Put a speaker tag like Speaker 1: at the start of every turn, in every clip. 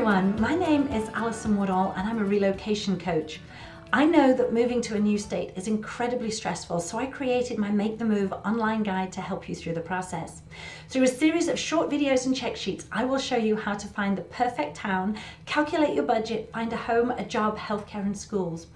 Speaker 1: everyone, my name is Alison Woodall and I'm a relocation coach. I know that moving to a new state is incredibly stressful, so I created my Make the Move online guide to help you through the process. Through a series of short videos and check sheets, I will show you how to find the perfect town, calculate your budget, find a home, a job, healthcare and schools.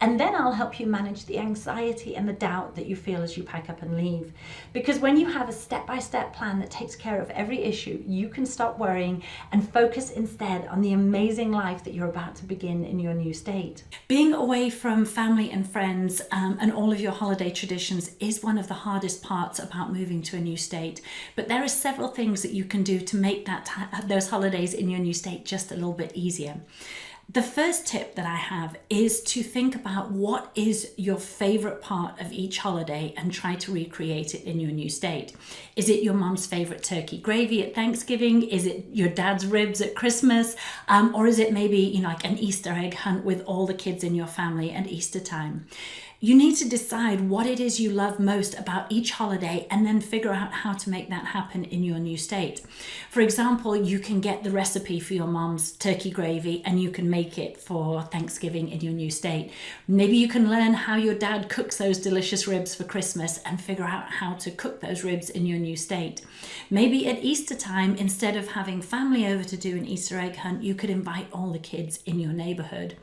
Speaker 1: And then I'll help you manage the anxiety and the doubt that you feel as you pack up and leave. Because when you have a step-by-step plan that takes care of every issue, you can stop worrying and focus instead on the amazing life that you're about to begin in your new state. Being away from family and friends and all of your holiday traditions is one of the hardest parts about moving to a new state. But there are several things that you can do to make those holidays in your new state just a little bit easier. The first tip that I have is to think about what is your favorite part of each holiday and try to recreate it in your new state. Is it your mom's favorite turkey gravy at Thanksgiving? Is it your dad's ribs at Christmas? Or is it maybe like an Easter egg hunt with all the kids in your family at Easter time? You need to decide what it is you love most about each holiday and then figure out how to make that happen in your new state. For example, you can get the recipe for your mom's turkey gravy and you can make it for Thanksgiving in your new state. Maybe you can learn how your dad cooks those delicious ribs for Christmas and figure out how to cook those ribs in your new state. Maybe at Easter time, instead of having family over to do an Easter egg hunt, you could invite all the kids in your neighborhood.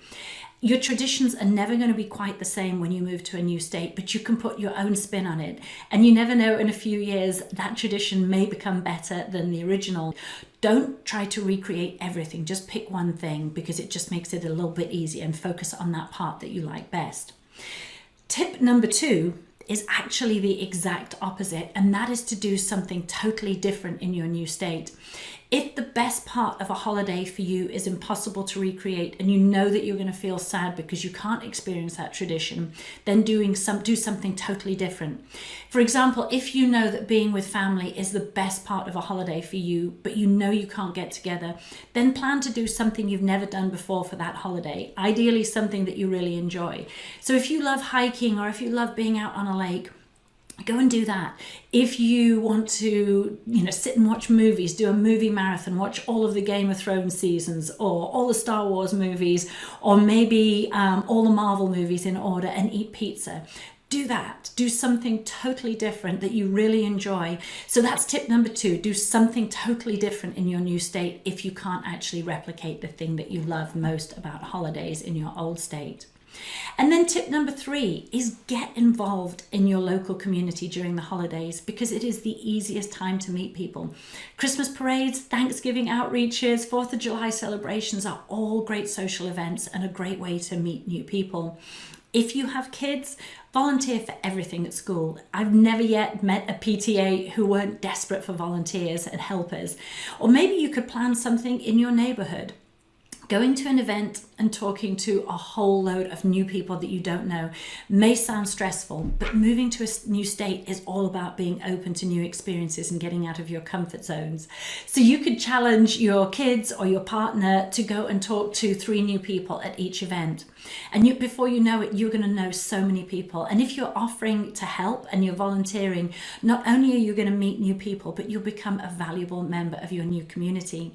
Speaker 1: Your traditions are never going to be quite the same when you move to a new state, but you can put your own spin on it. And you never know, in a few years, that tradition may become better than the original. Don't try to recreate everything. Just pick one thing because it just makes it a little bit easier and focus on that part that you like best. Tip number 2 is actually the exact opposite, and that is to do something totally different in your new state. If the best part of a holiday for you is impossible to recreate and you know that you're going to feel sad because you can't experience that tradition, then do something totally different. For example, if you know that being with family is the best part of a holiday for you, but you know you can't get together, then plan to do something you've never done before for that holiday, ideally something that you really enjoy. So if you love hiking or if you love being out on a lake, go and do that. If you want to, sit and watch movies, do a movie marathon, watch all of the Game of Thrones seasons or all the Star Wars movies, or maybe all the Marvel movies in order and eat pizza. Do that. Do something totally different that you really enjoy. So that's tip number 2. Do something totally different in your new state if you can't actually replicate the thing that you love most about holidays in your old state. And then tip number 3 is get involved in your local community during the holidays because it is the easiest time to meet people. Christmas parades, Thanksgiving outreaches, 4th of July celebrations are all great social events and a great way to meet new people. If you have kids, volunteer for everything at school. I've never yet met a PTA who weren't desperate for volunteers and helpers. Or maybe you could plan something in your neighborhood. Going to an event and talking to a whole load of new people that you don't know may sound stressful, but moving to a new state is all about being open to new experiences and getting out of your comfort zones. So you could challenge your kids or your partner to go and talk to 3 new people at each event. And before you know it, you're going to know so many people. And if you're offering to help and you're volunteering, not only are you going to meet new people, but you'll become a valuable member of your new community.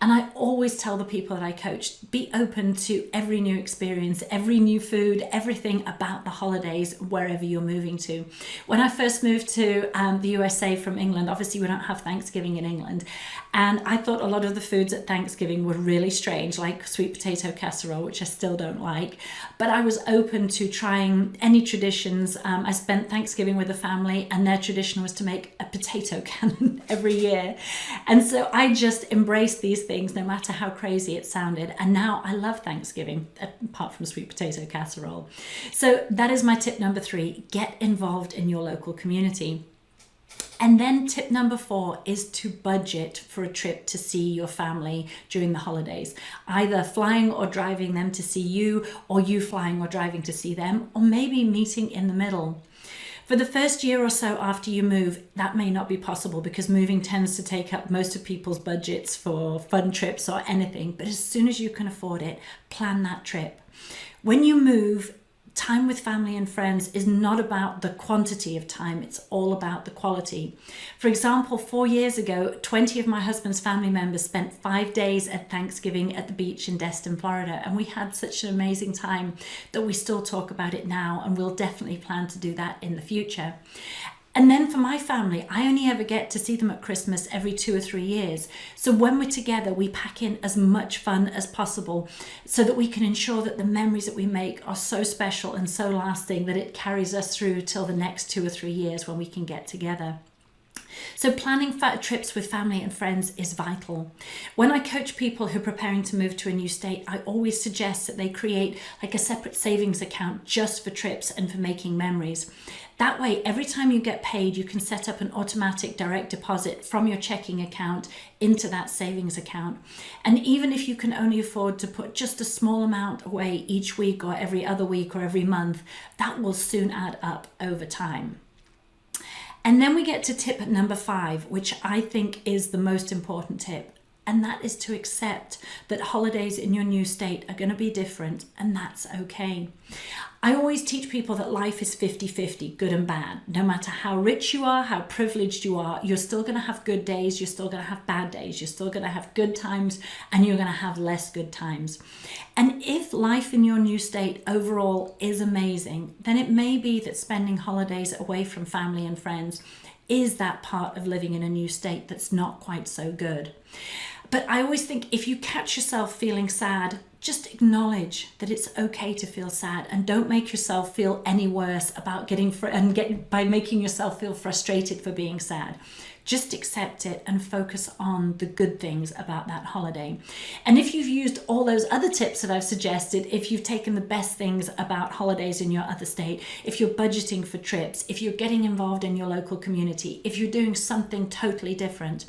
Speaker 1: And I always tell the people that I coach, be open to every new experience, every new food, everything about the holidays, wherever you're moving to. When I first moved to the USA from England, obviously we don't have Thanksgiving in England. And I thought a lot of the foods at Thanksgiving were really strange, like sweet potato casserole, which I still don't like. But I was open to trying any traditions. I spent Thanksgiving with a family and their tradition was to make a potato cannon every year. And so I just embraced these things no matter how crazy it sounded. And now I love Thanksgiving, apart from sweet potato casserole. So that is my tip number 3. Get involved in your local community. And then tip number 4 is to budget for a trip to see your family during the holidays, either flying or driving them to see you, or you flying or driving to see them, or maybe meeting in the middle. For the first year or so after you move, that may not be possible because moving tends to take up most of people's budgets for fun trips or anything. But as soon as you can afford it, plan that trip. When you move, time with family and friends is not about the quantity of time, it's all about the quality. For example, 4 years ago, 20 of my husband's family members spent 5 days at Thanksgiving at the beach in Destin, Florida, and we had such an amazing time that we still talk about it now, and we'll definitely plan to do that in the future. And then for my family, I only ever get to see them at Christmas every 2 or 3 years. So when we're together, we pack in as much fun as possible so that we can ensure that the memories that we make are so special and so lasting that it carries us through till the next 2 or 3 years when we can get together. So planning trips with family and friends is vital. When I coach people who are preparing to move to a new state, I always suggest that they create like a separate savings account just for trips and for making memories. That way, every time you get paid, you can set up an automatic direct deposit from your checking account into that savings account. And even if you can only afford to put just a small amount away each week or every other week or every month, that will soon add up over time. And then we get to tip number 5, which I think is the most important tip. And that is to accept that holidays in your new state are going to be different, and that's okay. I always teach people that life is 50-50, good and bad. No matter how rich you are, how privileged you are, you're still going to have good days, you're still going to have bad days, you're still going to have good times, and you're going to have less good times. And if life in your new state overall is amazing, then it may be that spending holidays away from family and friends is that part of living in a new state that's not quite so good. But I always think if you catch yourself feeling sad, just acknowledge that it's okay to feel sad, and don't make yourself feel any worse about by making yourself feel frustrated for being sad. Just accept it and focus on the good things about that holiday. And if you've used all those other tips that I've suggested, if you've taken the best things about holidays in your other state, if you're budgeting for trips, if you're getting involved in your local community, if you're doing something totally different,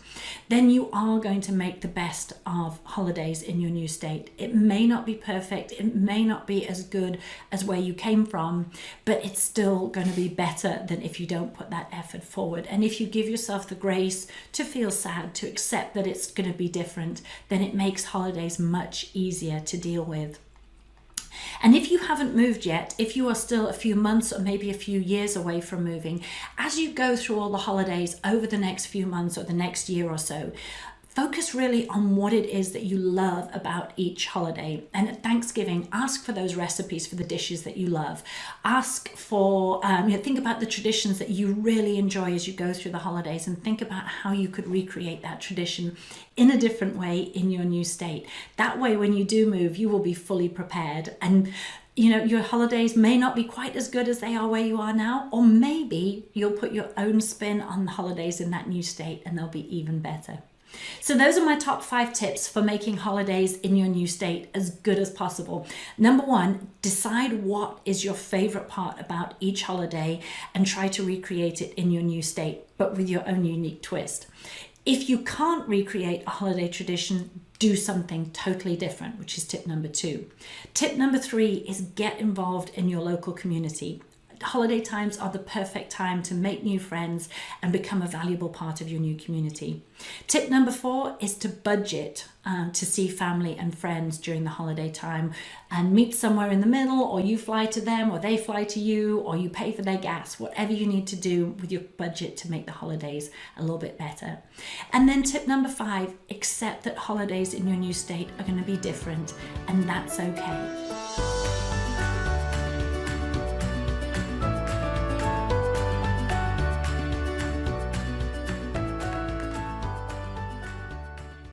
Speaker 1: then you are going to make the best of holidays in your new state. It may not be perfect, it may not be as good as where you came from, but it's still going to be better than if you don't put that effort forward. And if you give yourself the grace to feel sad, to accept that it's going to be different, then it makes holidays much easier to deal with. And if you haven't moved yet, if you are still a few months or maybe a few years away from moving, as you go through all the holidays over the next few months or the next year or so, focus really on what it is that you love about each holiday. And at Thanksgiving, ask for those recipes for the dishes that you love. Ask for, think about the traditions that you really enjoy as you go through the holidays, and think about how you could recreate that tradition in a different way in your new state. That way, when you do move, you will be fully prepared. And your holidays may not be quite as good as they are where you are now, or maybe you'll put your own spin on the holidays in that new state and they'll be even better. So those are my top 5 tips for making holidays in your new state as good as possible. Number 1, decide what is your favorite part about each holiday and try to recreate it in your new state, but with your own unique twist. If you can't recreate a holiday tradition, do something totally different, which is tip number 2. Tip number 3 is get involved in your local community. Holiday times are the perfect time to make new friends and become a valuable part of your new community. Tip number 4 is to budget to see family and friends during the holiday time, and meet somewhere in the middle, or you fly to them or they fly to you, or you pay for their gas, whatever you need to do with your budget to make the holidays a little bit better. And then tip number 5, accept that holidays in your new state are going to be different, and that's okay.